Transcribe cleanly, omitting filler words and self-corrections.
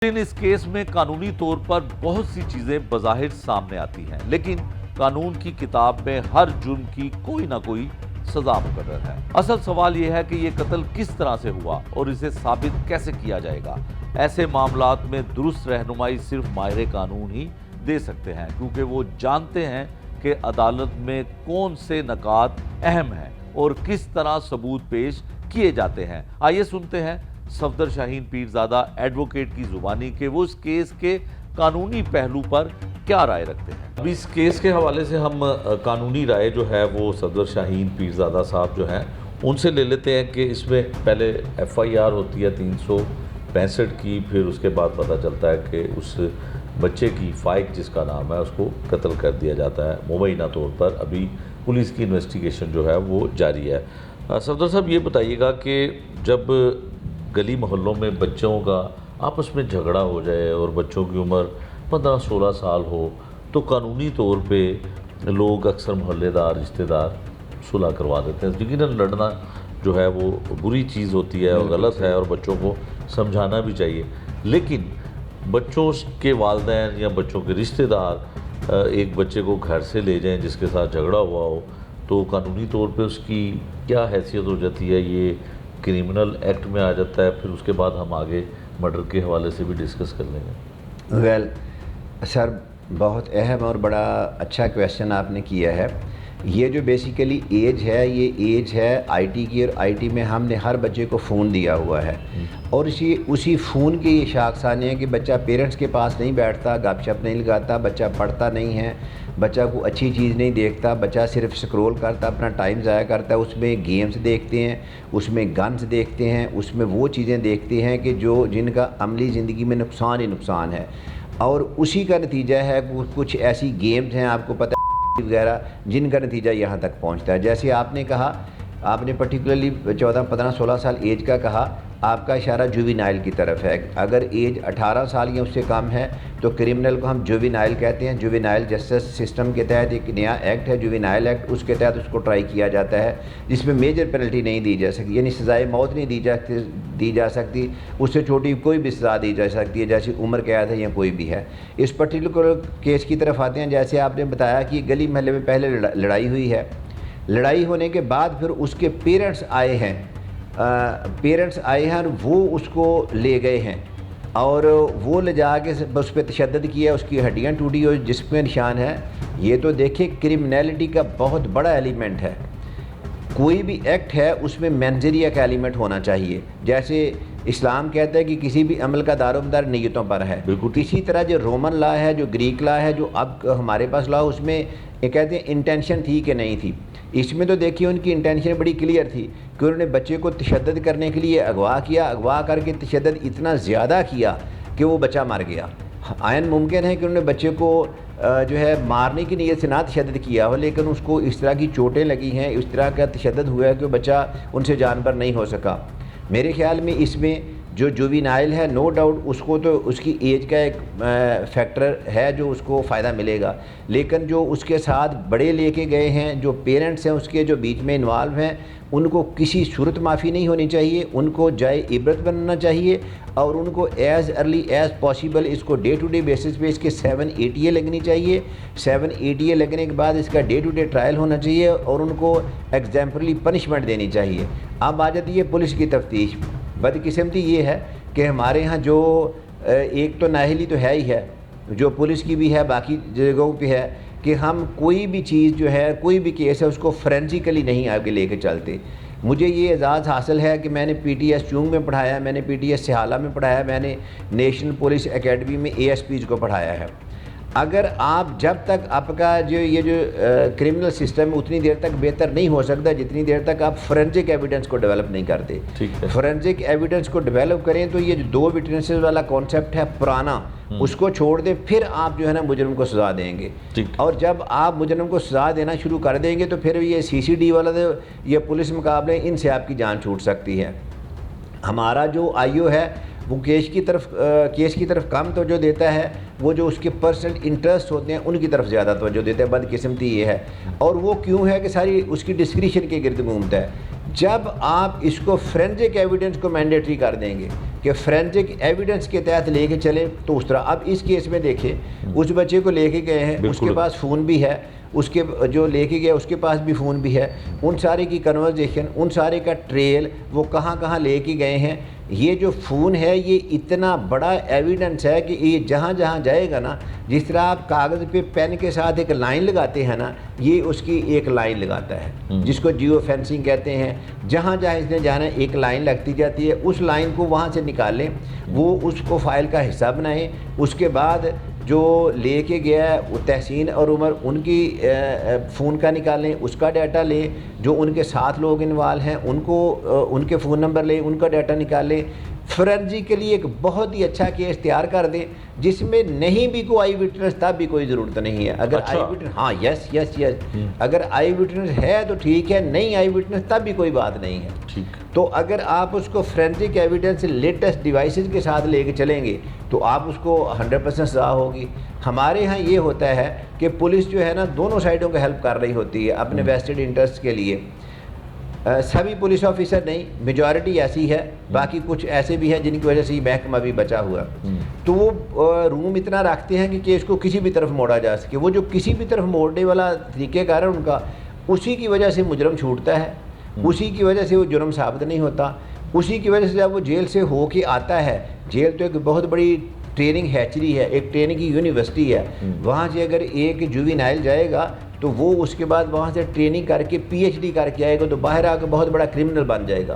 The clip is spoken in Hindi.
लेकिन इस केस में कानूनी तौर पर बहुत सी चीजें बज़ाहिर सामने आती हैं, लेकिन कानून की किताब में हर जुर्म की कोई ना कोई सजा मुकर्रर है। असल सवाल यह है कि यह कत्ल किस तरह से हुआ और इसे साबित कैसे किया जाएगा। ऐसे मामलात में दुरुस्त रहनुमाई सिर्फ माहिर कानून ही दे सकते हैं, क्योंकि वो जानते हैं कि अदालत में कौन से नकात अहम हैं और किस तरह सबूत पेश किए जाते हैं। आइए सुनते हैं सफदर शाहीन पीरजादा एडवोकेट की जुबानी के वो इस केस के कानूनी पहलू पर क्या राय रखते हैं। अभी इस केस के हवाले से हम कानूनी राय जो है वो सफदर शाहीन पीरजादा साहब जो हैं उनसे ले लेते हैं कि इसमें पहले FIR होती है 365 की, फिर उसके बाद पता चलता है कि उस बच्चे की फाइक जिसका नाम है उसको कत्ल कर दिया जाता है मुबैना तौर पर। अभी पुलिस की इन्वेस्टिगेशन जो है वो जारी है। सफदर साहब ये बताइएगा कि जब गली मोहल्लों में बच्चों का आपस में झगड़ा हो जाए और बच्चों की उम्र 15-16 साल हो तो कानूनी तौर पे लोग अक्सर मोहल्लेदार रिश्तेदार सुलह करवा देते हैं। यकीनन लड़ना जो है वो बुरी चीज़ होती है और गलत है और बच्चों को समझाना भी चाहिए, लेकिन बच्चों के वालिदैन या बच्चों के रिश्तेदार एक बच्चे को घर से ले जाएं जिसके साथ झगड़ा हुआ हो तो कानूनी तौर पे उसकी क्या हैसियत हो जाती है, ये क्रिमिनल एक्ट में आ जाता है। फिर उसके बाद हम आगे मर्डर के हवाले से भी डिस्कस कर लेंगे। वेल सर, बहुत अहम और बड़ा अच्छा क्वेश्चन आपने किया है। ये जो बेसिकली एज है, ये एज है IT की, और IT में हमने हर बच्चे को फ़ोन दिया हुआ है और उसी फ़ोन की ये शाखसाने हैं कि बच्चा पेरेंट्स के पास नहीं बैठता, गपशप नहीं लगाता, बच्चा पढ़ता नहीं है, बच्चा को अच्छी चीज़ नहीं देखता, बच्चा सिर्फ स्क्रॉल करता, अपना टाइम ज़ाया करता है। उसमें गेम्स देखते हैं, उसमें गन्स देखते हैं, उसमें वो चीज़ें देखते हैं कि जिनका अमली ज़िंदगी में नुकसान ही नुकसान है। और उसी का नतीजा है कुछ ऐसी गेम्स हैं, आपको पता है वगैरह, जिनका नतीजा यहाँ तक पहुँचता है। जैसे आपने कहा, आपने पर्टिकुलरली 14, 15, 16 साल एज का कहा, आपका इशारा जुवेनाइल की तरफ है। अगर एज 18 साल या उससे कम है तो क्रिमिनल को हम जुवेनाइल कहते हैं। जुवेनाइल जस्टिस सिस्टम के तहत एक नया एक्ट है, जुवेनाइल एक्ट, उसके तहत उसको ट्राई किया जाता है, जिसमें मेजर पेनल्टी नहीं दी जा सकती, यानी सज़ाए मौत नहीं दी जा सकती, उससे छोटी कोई भी सज़ा दी जा सकती है, जैसे उम्र कैद है या कोई भी है। इस पर्टिकुलर केस की तरफ आते हैं। जैसे आपने बताया कि गली महल्ले में पहले लड़ाई हुई है, लड़ाई होने के बाद फिर उसके पेरेंट्स आए हैं और वो उसको ले गए हैं और वो ले जा के उस पर तशद्दुद किया, उसकी हड्डियाँ टूटी और जिस्म में निशान है। ये तो देखिए क्रिमिनलिटी का बहुत बड़ा एलिमेंट है। कोई भी एक्ट है उसमें मैंजरिया का एलिमेंट होना चाहिए। जैसे इस्लाम कहता है कि किसी भी अमल का दारोमदार नीयतों पर है, बिल्कुल इसी तरह जो रोमन लॉ है, जो ग्रीक लॉ है, जो अब हमारे पास लॉ, उसमें ये कहते हैं इंटेंशन थी कि नहीं थी। इसमें तो देखिए उनकी इंटेंशन बड़ी क्लियर थी कि उन्होंने बच्चे को तशद्दुद करने के लिए अगवा किया, अगवा करके तशद्दुद इतना ज़्यादा किया कि वो बच्चा मर गया। आयन मुमकिन है कि उन्होंने बच्चे को जो है मारने की नीयत से ना तशद्दुद किया हो, लेकिन उसको इस तरह की चोटें लगी हैं, इस तरह का तशद्दुद हुआ है कि बच्चा उनसे जानवर नहीं हो सका। मेरे ख्याल में इसमें जो जुवेनाइल है, नो डाउट उसको तो उसकी एज का एक फैक्टर है जो उसको फ़ायदा मिलेगा, लेकिन जो उसके साथ बड़े लेके गए हैं, जो पेरेंट्स हैं उसके, जो बीच में इन्वॉल्व हैं, उनको किसी सूरत माफ़ी नहीं होनी चाहिए, उनको जाए इबरत बनना चाहिए और उनको एज़ अर्ली एज़ पॉसिबल इसको डे टू डे बेसिस पे इसके 7 ATA लगनी चाहिए। 7 ATA लगने के बाद इसका डे टू डे ट्रायल होना चाहिए और उनको एग्जाम्पली पनिशमेंट देनी चाहिए। अब आ जाती है पुलिस की तफ्तीश। बदकिस्मती ये है कि हमारे यहाँ जो एक तो नाअहली तो है ही है, जो पुलिस की भी है, बाकी जगहों पे है कि हम कोई भी चीज़ जो है, कोई भी केस है, उसको फोरेंसिकली नहीं आगे लेके चलते। मुझे ये एजाज़ हासिल है कि मैंने PTS चूंग में पढ़ाया, मैंने PTS सिहाला में पढ़ाया, मैंने नेशनल पुलिस एकेडमी में ASPs को पढ़ाया है। अगर आप जब तक आपका ये जो क्रिमिनल सिस्टम है उतनी देर तक बेहतर नहीं हो सकता जितनी देर तक आप फोरेंसिक एविडेंस को डेवलप नहीं करते। फोरेंसिक एविडेंस को डेवलप करें तो ये जो 2 विटनेसेस वाला कॉन्सेप्ट है पुराना, उसको छोड़ दें, फिर आप जो है ना मुजरिम को सज़ा देंगे। और जब आप मुजरिम को सज़ा देना शुरू कर देंगे तो फिर ये CCD वाला ये पुलिस मुकाबले, इनसे आपकी जान छूट सकती है। हमारा जो IO है वो केस की तरफ कम तवज्जो देता है, वो जो उसके पर्सनल इंटरेस्ट होते हैं उनकी तरफ ज़्यादा तवज्जो देता है। बदकिस्मती ये है, और वो क्यों है कि सारी उसकी डिस्क्रिशन के गिर्द घूमता है। जब आप इसको फोरेंसिक एविडेंस को मैंडेटरी कर देंगे कि फोरेंसिक एविडेंस के तहत लेके चले तो उस तरह, अब इस केस में देखें उस बच्चे को लेके गए हैं, उसके पास फ़ोन भी है, उसके जो लेके गया उसके पास भी फ़ोन भी है, उन सारे की कन्वर्जेशन, उन सारे का ट्रेल, वो कहाँ कहाँ लेके गए हैं, ये जो फ़ोन है ये इतना बड़ा एविडेंस है कि ये जहाँ जहाँ जाएगा ना, जिस तरह आप कागज़ पे पेन के साथ एक लाइन लगाते हैं ना, ये उसकी एक लाइन लगाता है, जिसको जियो फेंसिंग कहते हैं। जहाँ जहाँ इसने जाना है एक लाइन लगती जाती है, उस लाइन को वहाँ से निकालें, वो उसको फ़ाइल का हिस्सा बनाएं। उसके बाद जो लेके गया है वो तहसीन और उमर उनकी फ़ोन का निकालें, उसका डाटा लें, जो उनके साथ लोग इन्वॉल्व हैं उनको उनके फ़ोन नंबर लें, उनका डाटा निकालें। फोरेंसिक के लिए एक बहुत ही अच्छा केस तैयार कर दें जिसमें नहीं भी कोई आई विटनेस तब भी कोई ज़रूरत नहीं है। अगर अच्छा। आई विटनेस, हाँ यस यस यस, अगर आई विटनेस है तो ठीक है, नहीं आई विटनेस तब भी कोई बात नहीं है। ठीक। तो अगर आप उसको फोरेंसिक एविडेंस लेटेस्ट डिवाइसेस के साथ लेके चलेंगे तो आप उसको 100% सज़ा होगी। हमारे यहाँ ये होता है कि पुलिस जो है ना दोनों साइडों को हेल्प कर रही होती है अपने वेस्टेड इंटरेस्ट के लिए। सभी पुलिस ऑफिसर नहीं, मेजॉरिटी ऐसी है, बाकी कुछ ऐसे भी हैं जिनकी वजह से ये महकमा भी बचा हुआ। तो वो रूम इतना रखते हैं कि केस को किसी भी तरफ मोड़ा जा सके। वो जो किसी भी तरफ मोड़ने वाला तरीक़ेकार है उनका, उसी की वजह से मुजरम छूटता है, उसी की वजह से वो जुर्म साबित नहीं होता, उसी की वजह से जब वो जेल से हो के आता है, जेल तो एक बहुत बड़ी ट्रेनिंग हैचरी है, एक ट्रेनिंग की यूनिवर्सिटी है। वहाँ से अगर एक जुवेनाइल जाएगा तो वो उसके बाद वहाँ से ट्रेनिंग करके PhD करके आएगा तो बाहर आकर बहुत बड़ा क्रिमिनल बन जाएगा।